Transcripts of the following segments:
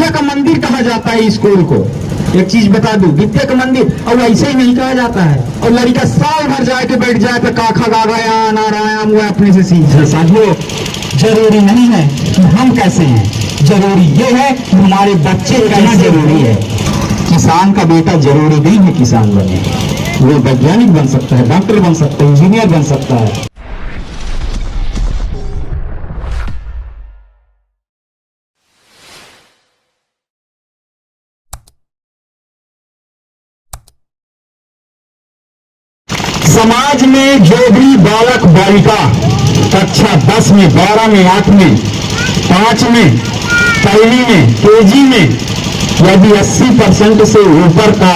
विद्या का मंदिर कहा जाता है स्कूल को। एक चीज बता दूं, विद्या का मंदिर, और ऐसे ही नहीं कहा जाता है। और लड़का साल भर जाके बैठ जाए तो काखा गागायान आराम वो अपने से सीख। साथियों, जरूरी नहीं है कि हम कैसे हैं, जरूरी ये है कि हमारे बच्चे कहना जरूरी है। किसान का बेटा जरूरी नहीं है किसान बने, वो वैज्ञानिक बन सकता है, डॉक्टर बन सकता है, इंजीनियर बन सकता है। समाज में जो भी बालक बालिका कक्षा 10 में, 12 में, 8 में, 5 में, पहली में, केजी में यदि 80% से ऊपर का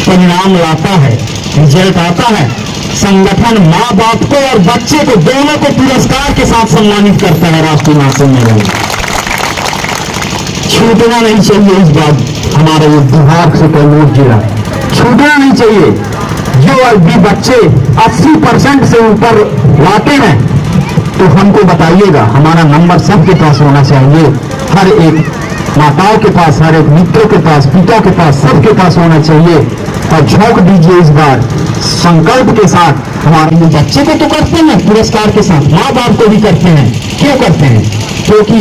परिणाम लाता है, रिजल्ट आता है, संगठन माँ बाप को और बच्चे को दोनों को पुरस्कार के साथ सम्मानित करता है। राष्ट्रीय नाम में छूटना नहीं चाहिए इस बात, हमारे ये दिमाग से कोई नोट गिरा, छूटना नहीं चाहिए। जो अभी बच्चे 80% से ऊपर लाते हैं तो हमको बताइएगा, हमारा नंबर सबके पास होना चाहिए, हर एक माताओं के पास, हर एक मित्रों के पास, पिता के पास, सबके पास होना चाहिए। और झोंक दीजिए इस बार संकल्प के साथ। हमारे ये बच्चे को तो करते हैं पुरस्कार के साथ, माँ बाप को भी करते हैं। क्यों करते हैं? क्योंकि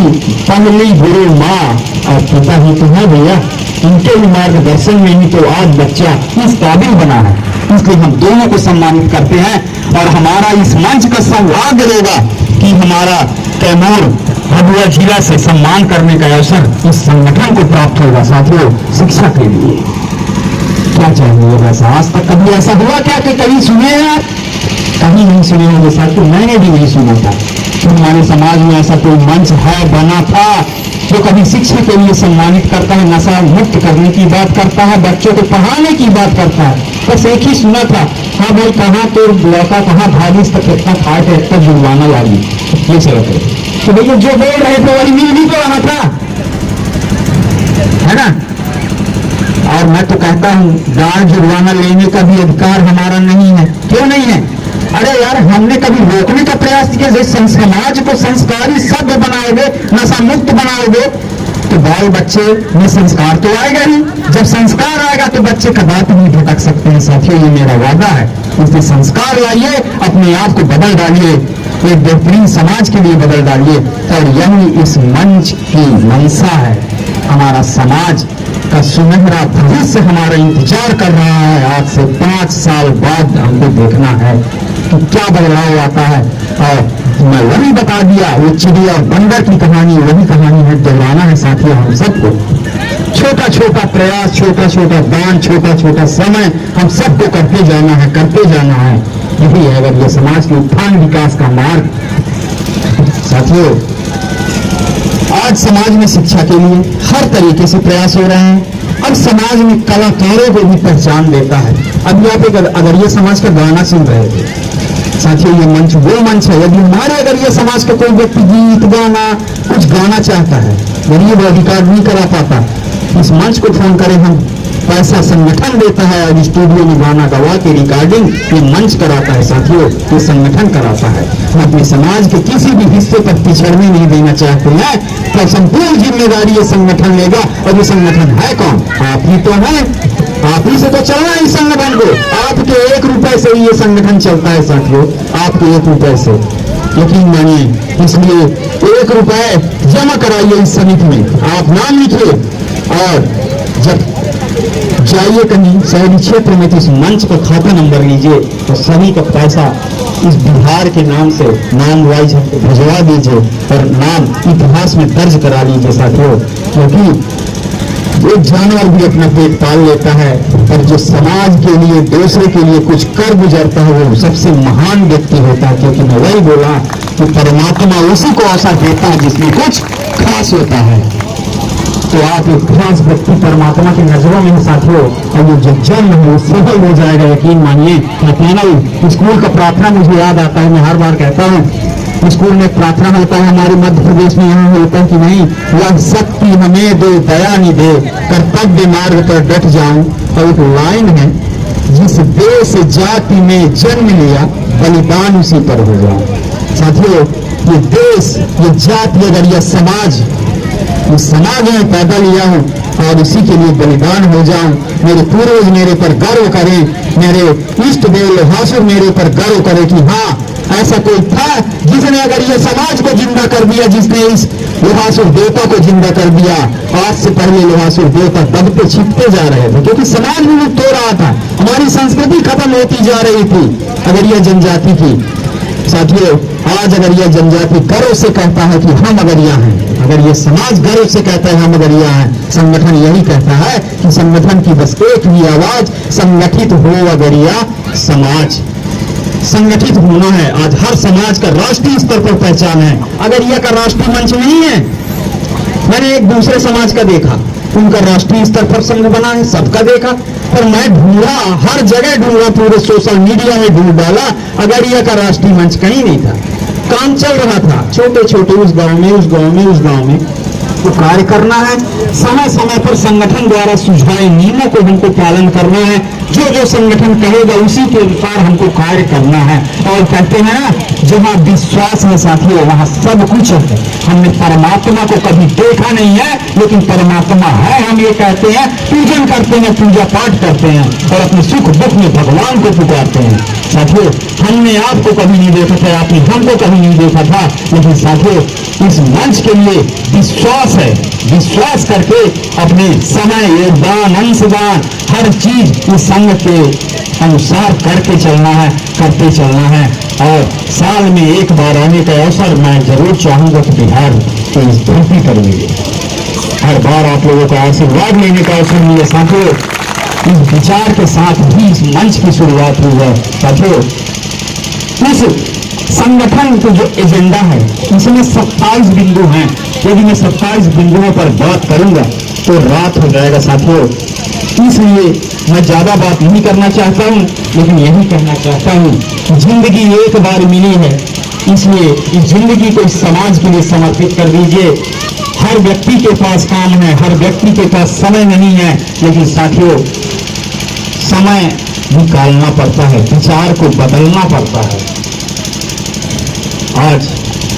पहली गुरु माँ और पिता ही तो है भैया, इनके भी मार्गदर्शन में ही तो आज बच्चा इस काबिल बना है। इसलिए हम दोनों को सम्मानित करते हैं और हमारा इस मंच का सौभाग्य रहेगा कि हमारा कैमूर भभुआ जिला से सम्मान करने का अवसर इस संगठन को प्राप्त होगा। साथियों, शिक्षा के लिए क्या चाहिए वैसा? आज तक कभी ऐसा हुआ क्या कि कहीं सुने हैं आप? कहीं नहीं सुने होंगे साथियों, मैंने भी नहीं सुना था कि हमारे समाज में ऐसा कोई मंच है, बना था, जो कभी शिक्षा के लिए सम्मानित करता है, नशा मुक्त करने की बात करता है, बच्चों को पढ़ाने की बात करता है। बस एक ही सुना था, हाँ भाई कहाँ तो लड़का कहाँ भागी तक कितना फाट है, तक जुर्माना लागी, ये चलते है। तो भैया जो बोल रहे थे वही मिल भी तो रहा था, है ना? और मैं तो कहता हूँ गांव जुर्माना लेने का भी अधिकार हमारा नहीं है। क्यों नहीं है? अरे यार, हमने कभी रोकने का प्रयास किया? जैसे समाज को संस्कारी सभ्य बनाओगे, नशा मुक्त बनाओगे तो बाल बच्चे में संस्कार तो आएगा ही। जब संस्कार आएगा तो बच्चे कदापि नहीं भटक सकते हैं। साथियों, ये मेरा वादा है, इसलिए संस्कार लाइए, अपने आप को बदल डालिए, एक बेहतरीन समाज के लिए बदल डालिए। और यही इस मंच की मंशा है। हमारा समाज का सुनहरा भविष्य हमारा इंतजार कर रहा है। आज से 5 साल बाद हमको देखना है कि क्या बदलाव आता है। और मैं वही बता दिया, वो चिड़िया और बंदर की कहानी वही कहानी है, दोहराना है साथियों हम सबको। छोटा छोटा प्रयास, छोटा छोटा दान, छोटा छोटा समय हम सबको करते जाना है, करते जाना है। यही है अगर ये समाज के उत्थान विकास का मार्ग। साथियों, आज समाज में शिक्षा के लिए हर तरीके से प्रयास हो रहे हैं। अब समाज में कलाकारों को भी पहचान देता है। अभी आप अगर ये समाज का गाना सुन रहे थे साथियों, ये मंच वो मंच है, यदि हमारे अगर ये समाज का कोई व्यक्ति गीत गाना कुछ गाना चाहता है, गरीब अधिकार नहीं करा पाता, इस मंच को फोन करें, हम पैसा संगठन देता है और स्टूडियो में गाना गवा के रिकॉर्डिंग ये मंच कराता है। साथियों, ये संगठन कराता है। हम अपने समाज के किसी भी हिस्से पर पिछड़ने नहीं देना चाहते हैं, तो संपूर्ण जिम्मेदारी ये संगठन लेगा। और ये संगठन है कौन? आप ही तो हैं, आप ही से तो चलना है इस संगठन को। आपके 1 रुपए से ही ये संगठन चलता है साथियों, आपके 1 रुपए से, यकीन मानिए। इसलिए 1 रुपए जमा कराइए इस समिति में, आप नाम लिखिए और जब जाइए कहीं शहरी क्षेत्र में तो इस मंच का खाता नंबर लीजिए, तो सभी का पैसा इस बिहार के नाम से नाम वाइज हमको भिजवा दीजिए और नाम इतिहास में दर्ज करा लीजिए साथियों। क्योंकि एक जानवर भी अपना पेट पाल लेता है, और जो समाज के लिए, दूसरे के लिए कुछ कर गुजरता है वो सबसे महान व्यक्ति होता है। क्योंकि मैं वही बोला कि परमात्मा उसी को अवसर देता है जिसमें कुछ खास होता है। तो आप एक खास व्यक्ति परमात्मा की नजरों में साथियों, और ये जो जन्म है वो सफल हो जाएगा, यकीन मानिए। मैं स्कूल का प्रार्थना मुझे याद आता है, मैं हर बार कहता हूँ स्कूल में प्रार्थना होता है हमारे मध्य प्रदेश में, यहाँ होता है कि नहीं, वह शक्ति हमें दे, दया निधे, कर्तव्य मार्ग पर डट जाऊं। और एक लाइन है, जिस देश जाति में जन्म लिया बलिदान उसी पर हो जाऊं। साथियों, ये देश, ये जाति, अगर यह समाज इस समाज में पैदा लिया हूँ और इसी के लिए बलिदान हो जाऊं। मेरे पूर्वज मेरे पर गर्व करें, मेरे इष्ट देव लोहासुर मेरे पर गर्व करे कि हाँ ऐसा कोई था जिसने अगर ये समाज को जिंदा कर दिया, जिसने इस लोहासुर देवता को जिंदा कर दिया। आज से पहले लोहासुर देवता दबते छिपते जा रहे थे क्योंकि समाज भी लुप्त हो रहा था, हमारी संस्कृति खत्म होती जा रही थी अगर यह जनजाति की। साथियों, आज अगर यह जनजाति गर्व से कहता है कि हम अगरिया हैं, अगर यह समाज गर्व से कहता है हम अगरिया हैं, संगठन यही कहता है कि संगठन की बस एक ही आवाज, संगठित हो अगरिया समाज। संगठित होना है। आज हर समाज का राष्ट्रीय स्तर पर पहचान है, अगरिया का राष्ट्रीय मंच नहीं है। मैंने एक दूसरे समाज का देखा, उनका राष्ट्रीय स्तर पर संघ बना है, सबका देखा, पर मैं ढूंढा, हर जगह ढूंढा, पूरे सोशल मीडिया में ढूंढ डाला, अगरिया का राष्ट्रीय मंच कहीं नहीं था। काम चल रहा था छोटे छोटे, उस गांव में उस गांव में उस गांव में। तो कार्य करना है, समय समय पर संगठन द्वारा सुझाए नियमों को हमको पालन करना है, जो जो संगठन कहेगा उसी के अनुसार हमको कार्य करना है। और कहते हैं ना, जहां विश्वास है साथियों वहां सब कुछ है। हमने परमात्मा को कभी देखा नहीं है लेकिन परमात्मा है, हम ये कहते हैं, पूजन करते हैं, पूजा पाठ करते हैं और अपने सुख दुख में भगवान को पुकारते हैं। साथियों, हमने आपको कभी नहीं देखा था, आपने हमको कभी नहीं देखा था, लेकिन साथियों इस मंच के लिए विश्वास है, विश्वास करके अपने समय, योगदान, अंशदान, हर चीज इस संघ के अनुसार करके चलना है, करते चलना है। और साल में एक बार आने का अवसर मैं जरूर चाहूंगा कि बिहार के इस धरती पर मिले, हर बार आप लोगों का आशीर्वाद लेने का अवसर मिले। साथियों, इस विचार के साथ भी इस मंच की शुरुआत हुई है। साथियों, इस संगठन का जो एजेंडा है इसमें 27 बिंदु हैं। यदि मैं 27 बिंदुओं पर बात करूंगा तो रात हो जाएगा साथियों, इसलिए मैं ज्यादा बात नहीं करना चाहता हूं, लेकिन यही कहना चाहता हूं, जिंदगी एक बार मिली है, इसलिए इस जिंदगी को इस समाज के लिए समर्पित कर दीजिए। हर व्यक्ति के पास काम है, हर व्यक्ति के पास समय नहीं है, लेकिन साथियों समय निकालना पड़ता है, विचार को बदलना पड़ता है। आज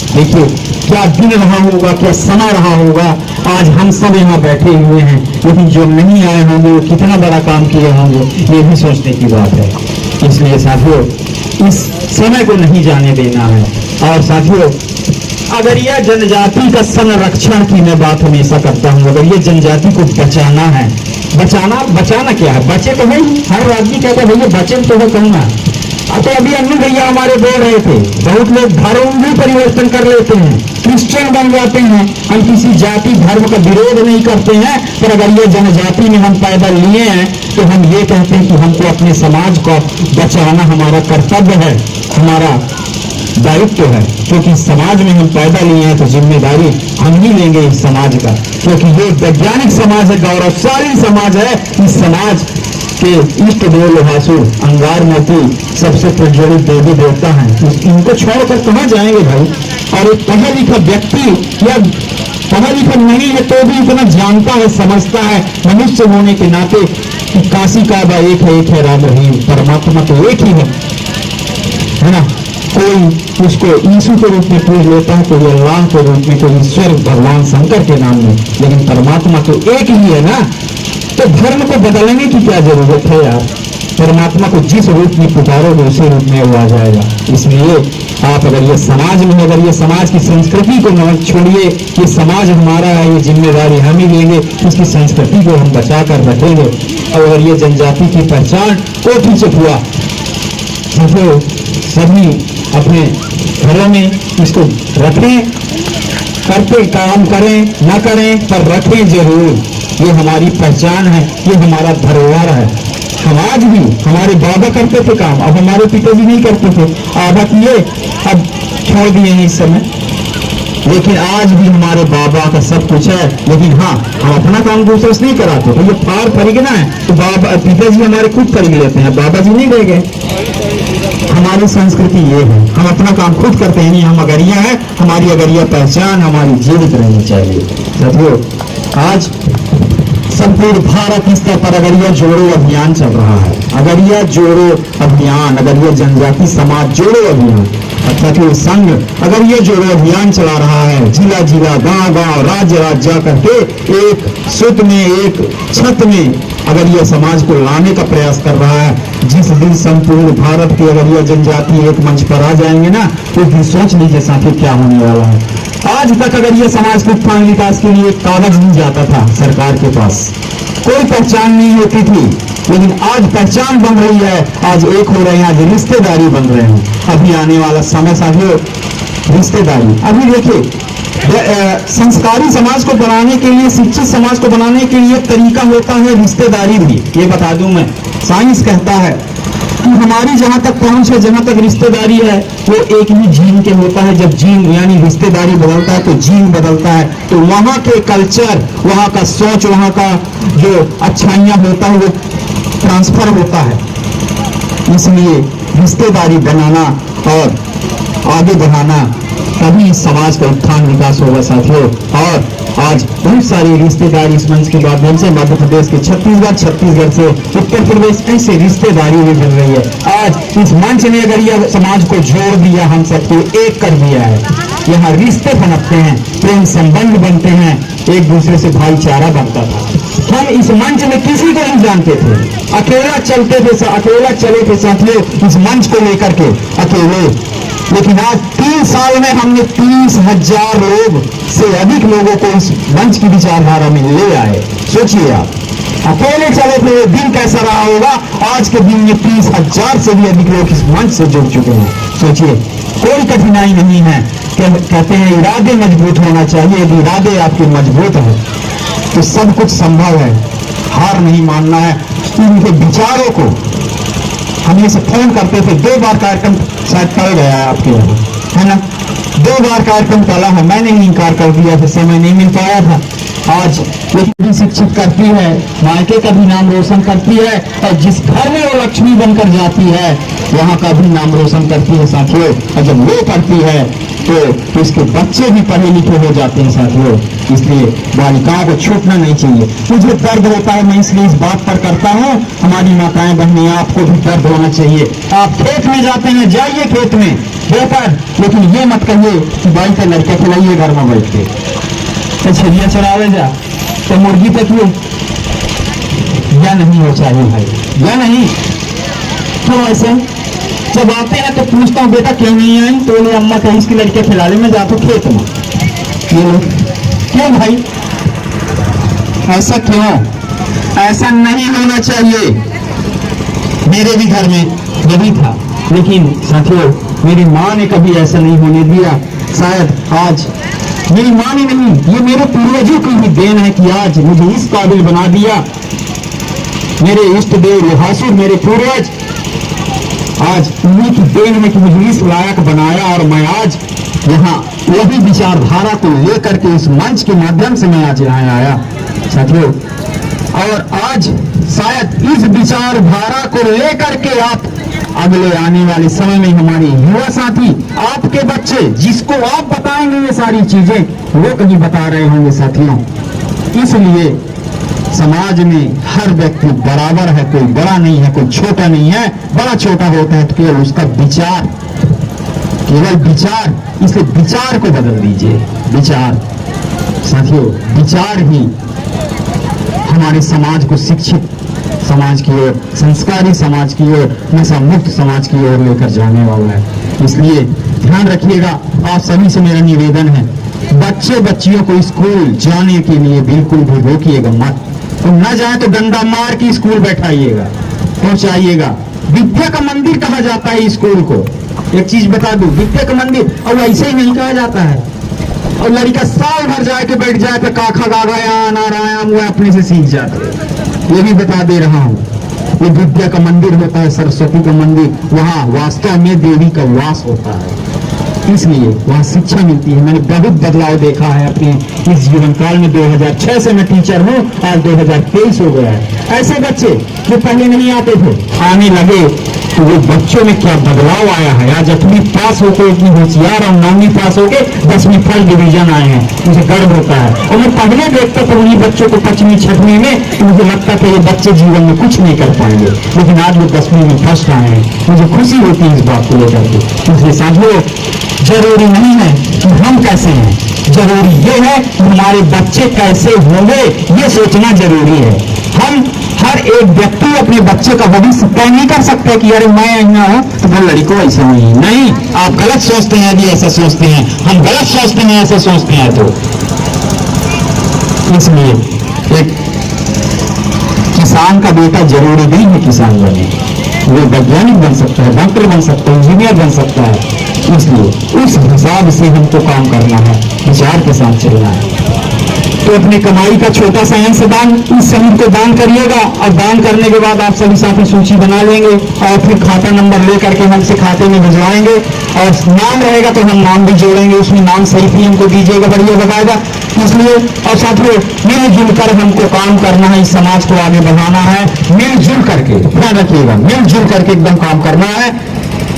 देखिए क्या दिन रहा होगा, क्या समय रहा होगा। आज हम सब यहाँ बैठे हुए हैं, लेकिन जो नहीं आए होंगे वो कितना बड़ा काम किए होंगे, ये भी सोचने की बात है। इसलिए साथियों इस समय को नहीं जाने देना है। और साथियों, अगर यह जनजाति का संरक्षण की मैं बात हमेशा करता हूँ, अगर ये जनजाति को बचाना है, बचाना क्या है, बचे तो है, हर आदमी कहता है भैया बचे तो है कहना। तो अभी अन्नू भैया हमारे बोल रहे थे, बहुत लोग धर्म भी परिवर्तन कर लेते हैं, क्रिश्चियन बन जाते हैं। हम किसी जाति धर्म का विरोध नहीं करते हैं, पर अगर ये जनजाति में हम पैदा लिए हैं तो हम ये कहते हैं कि हमको अपने समाज को बचाना हमारा कर्तव्य है, हमारा दायित्व है, क्योंकि समाज में हम पैदा लिए हैं तो जिम्मेदारी हम ही लेंगे इस समाज का, क्योंकि ये वैज्ञानिक समाज है, गौरवशाली समाज है। इस समाज के इष्ट देव लोहासुर, अंगार मोती सबसे प्रज्वलित देवी देवता हैं, इनको छोड़कर कहाँ जाएंगे भाई। और एक पढ़ा लिखा व्यक्ति या पढ़ा लिखा नहीं है तो भी इतना जानता है, समझता है मनुष्य होने के नाते कि काशी काबा एक है राम रहीम, परमात्मा तो एक ही है ना। कोई उसको यीशु के रूप में पूज लेता है, कोई अल्लाह के रूप में, कोई ईश्वर भगवान शंकर के नाम में, लेकिन परमात्मा तो एक ही है ना। तो धर्म को बदलने की क्या जरूरत है यार, परमात्मा को जिस रूप में पुकारोगे उसी रूप में वो आ जाएगा। इसलिए आप अगर ये समाज में, अगर ये समाज की संस्कृति को न छोड़िए, ये समाज हमारा है, ये जिम्मेदारी हम ही लेंगे, इसकी संस्कृति को हम बचा कर रखेंगे। और अगर ये जनजाति की पहचान कोटि से हुआ, सभी अपने घरों में इसको रखें, करते काम करें न करें पर रखें जरूर। ये हमारी पहचान है, ये हमारा धरोहर है। हम आज भी, हमारे बाबा करते थे काम, अब हमारे पिताजी नहीं करते थे, आधा किए अब छोड़ दिए हैं इस समय, लेकिन आज भी हमारे बाबा का सब कुछ है। लेकिन हाँ, हम अपना काम दूसरे से नहीं कराते, तो ये फार परिगना है तो बाबा पिताजी हमारे खुद परिग लेते हैं, बाबा जी नहीं ले गए। हमारी संस्कृति ये है, हम अपना काम खुद करते हैं, हम अगरिया है, हमारी अगरिया पहचान हमारी जीवित रहनी चाहिए। साथियों, आज संपूर्ण भारत स्तर पर अगरिया जोड़ो अभियान चल रहा है, अगरिया जोड़ो अभियान, अगरिया जनजाति समाज जोड़ो अभियान। साथियों संघ अगर ये जो अभियान चला रहा है, जिला जिला, गांव गांव, राज्य राज्य जा करके एक सूत्र में, एक छत में अगर ये समाज को लाने का प्रयास कर रहा है, जिस दिन संपूर्ण भारत की अगर यह जनजाति एक मंच पर आ जाएंगे ना, तो फिर सोच लीजिए साथियों क्या होने वाला है। आज तक अगर ये समाज को उत्थान विकास के लिए कागज नहीं जाता था सरकार के पास, कोई पहचान नहीं होती थी, लेकिन आज पहचान बन रही है, आज एक हो रहे हैं, आज रिश्तेदारी बन रहे हैं। अभी आने वाला समय साथियों रिश्तेदारी, अभी देखिए संस्कारी समाज को बनाने के लिए, शिक्षित समाज को बनाने के लिए तरीका होता है रिश्तेदारी भी। ये बता दूं मैं, साइंस कहता है कि हमारी जहां तक पहुंच है, जहां तक रिश्तेदारी है, वो एक ही जीन के होता है। जब जीन यानी रिश्तेदारी बदलता है तो जीन बदलता है, तो वहां के कल्चर, वहां का सोच, वहां का जो अच्छाइयां होता है वो ट्रांसफर होता है। इसलिए रिश्तेदारी बनाना और आगे बढ़ाना, तभी समाज का उत्थान विकास होगा साथियों। और आज बहुत सारी रिश्तेदारी इस मंच के माध्यम से मध्य प्रदेश के छत्तीसगढ़, छत्तीसगढ़ से उत्तर प्रदेश, ऐसे रिश्तेदारी भी बन रही है। आज इस मंच ने अगर यह समाज को जोड़ दिया, हम सबको एक कर दिया है, यहाँ रिश्ते पनपते हैं, प्रेम संबंध बनते हैं, एक दूसरे से भाईचारा बनता था। हम इस मंच में किसी को नहीं जानते थे, अकेला चलते थे, अकेला चले थे साथियों इस मंच को लेकर के अकेले। लेकिन आज 3 साल में हमने 30,000 लोग से अधिक लोगों को इस मंच की विचारधारा में ले आए। सोचिए आप, अकेले चले थे, दिन कैसा रहा होगा, आज के दिन में 30,000 से भी अधिक लोग इस मंच से जुड़ चुके हैं। सोचिए, कोई कठिनाई नहीं है। कहते हैं इरादे मजबूत होना चाहिए, यदि इरादे आपके मजबूत है तो सब कुछ संभव है। हार नहीं मानना है। उनके विचारों को हमें से फोन करते थे, 2 बार कार्यक्रम शायद टल गया है आपके यहाँ, है ना, 2 बार कार्यक्रम टला है, मैंने ही इनकार कर दिया था, समय नहीं मिल पाया था। आज भी शिक्षित करती है, मायके का भी नाम रोशन करती है, और जिस घर में वो लक्ष्मी बनकर जाती है वहां का भी नाम रोशन करती है साथियों। और जब वो करती है तो उसके बच्चे भी पढ़े लिखे हो जाते हैं साथियों। इसलिए बालिकाओं को छूटना नहीं चाहिए। मुझे दर्द होता है, मैं इसलिए इस बात पर करता हूँ, हमारी माताएं बहनें, आपको भी दर्द होना चाहिए। आप खेत में जाते हैं, जाइए खेत में बेहतर, लेकिन ये मत कहिए कि बाई का लड़के खिलाइए घर में बैठ के, तो चिड़िया चरावे जा, तो मुर्गी तकिए, या नहीं हो चाहिए भाई, या नहीं। तो ऐसे जब आते हैं तो पूछता हूँ, बेटा क्यों नहीं आई, तो बोले अम्मा कहीं इसकी लड़के खिला ले, मैं जाता हूँ खेत में। क्यों भाई, ऐसा क्यों? ऐसा नहीं होना चाहिए। मेरे भी घर में यही था, लेकिन साथियों मेरी माँ ने कभी ऐसा नहीं होने दिया। शायद आज मेरी माँ ने नहीं, ये मेरे पूर्वजों की ही देन है कि आज मुझे इस काबिल बना दिया। मेरे इष्ट देव लहासुर, मेरे पूर्वज, आज उन्हीं की देन है कि मुझे इस लायक बनाया, और मैं आज यहाँ वही विचारधारा को लेकर के इस मंच के माध्यम से मैं आज यहाँ आया साथियों। और आज शायद इस विचारधारा को लेकर के आप अगले आने वाले समय में हमारे युवा साथी, आपके बच्चे, जिसको आप बताएंगे ये सारी चीजें, वो कहीं बता रहे होंगे साथियों। इसलिए समाज में हर व्यक्ति बराबर है, कोई बड़ा नहीं है, कोई छोटा नहीं है। बड़ा छोटा होता है तो केवल उसका विचार, केवल विचार। इसलिए विचार को बदल दीजिए। विचार साथियों, विचार ही हमारे समाज को शिक्षित समाज की ओर, संस्कारी समाज की ओर, नशा मुक्त समाज की ओर लेकर जाने वाला है। इसलिए ध्यान रखिएगा, आप सभी से मेरा निवेदन है, बच्चे बच्चियों को स्कूल जाने के लिए बिल्कुल भी रोकिएगा मत। तो न जाए तो डंडा मार के स्कूल बैठाइएगा, पहुंचाइएगा। विद्या का मंदिर कहा जाता है स्कूल को। एक चीज बता दूं, विद्या का मंदिर, और ऐसे ही नहीं कहा जाता है। और लड़का साल भर जाके बैठ जाए तो काखा गागा या नारायण वो अपने से सीख जाते। ये भी बता दे रहा हूँ, ये विद्या का मंदिर होता है, सरस्वती का मंदिर, वहाँ वास्तव में देवी का वास होता है। इसलिए वहाँ शिक्षा मिलती है। मैंने बहुत बदलाव देखा है अपने इस जीवन काल में। 2006 से मैं टीचर हूँ, आज 2023 हो गया है। ऐसे बच्चे जो पहले नहीं आते थे, आने लगे, तो वो बच्चों में क्या बदलाव आया है। आज 8वीं पास होकर इतनी होशियार और 9वीं पास होकर 10वीं फर्स्ट डिवीजन आए हैं, मुझे गर्व होता है। और मैं पहले देखता था उन्हीं बच्चों को 5वीं 6वीं में, तो मुझे लगता था ये बच्चे जीवन में कुछ नहीं कर पाएंगे, लेकिन आज वो 10वीं में फर्स्ट आए हैं, मुझे खुशी होती है इस बात को लेकर के। इसलिए साथियों, जरूरी नहीं है कि हम कैसे हैं, जरूरी ये है कि हमारे बच्चे कैसे होंगे, ये सोचना जरूरी है। हम हर एक व्यक्ति अपने बच्चे का भविष्य तय नहीं कर सकते कि अरे मैं यहाँ हूं तो वो लड़की को ऐसा नहीं, आप गलत सोचते हैं यदि ऐसा सोचते हैं, हम गलत सोचते हैं ऐसे सोचते हैं। तो इसलिए एक किसान का बेटा जरूरी नहीं है किसान बने, वो वैज्ञानिक बन सकता है, डॉक्टर बन सकता है, इंजीनियर बन सकता है। इसलिए उस हिसाब से हमको काम करना है, विचार के साथ चलना है। तो अपनी कमाई का छोटा सा अंश दान इस समूह को दान करिएगा, और दान करने के बाद आप सभी साथ में सूची बना लेंगे और फिर खाता नंबर लेकर के हमसे खाते में भिजवाएंगे, और नाम रहेगा तो हम नाम भी जोड़ेंगे, उसमें नाम सही भी हमको दीजिएगा, बढ़िया बताएगा। इसलिए और साथियों, मिलजुल कर हमको काम करना है, इस समाज को आगे बढ़ाना है, मिलजुल करके, ध्यान रखिएगा, मिलजुल करके एकदम काम करना है।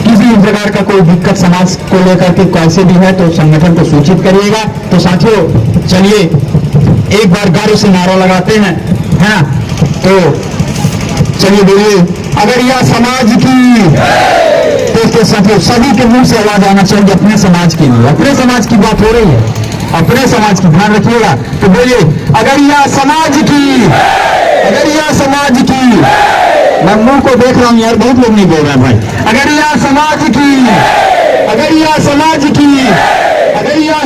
किसी भी प्रकार का कोई दिक्कत समाज को लेकर के कैसे भी है तो संगठन को सूचित करिएगा। तो साथियों, चलिए एक बार गर्व से नारा लगाते हैं, है ना? तो चलिए बोलिए, अगर यह समाज की, तो साथियों सभी के मुंह से आवाज आना चाहिए अपने समाज के लिए, अपने समाज की बात हो रही है, अपने समाज की, ध्यान रखिएगा। तो बोलिए, अगर यह समाज की, अगर यह समाज की, मैं मुंह को देख रहा हूं यार, बहुत लोग नहीं बोल रहे हैं भाई। अगर यह समाज की, अगर यह समाज की, अगर यह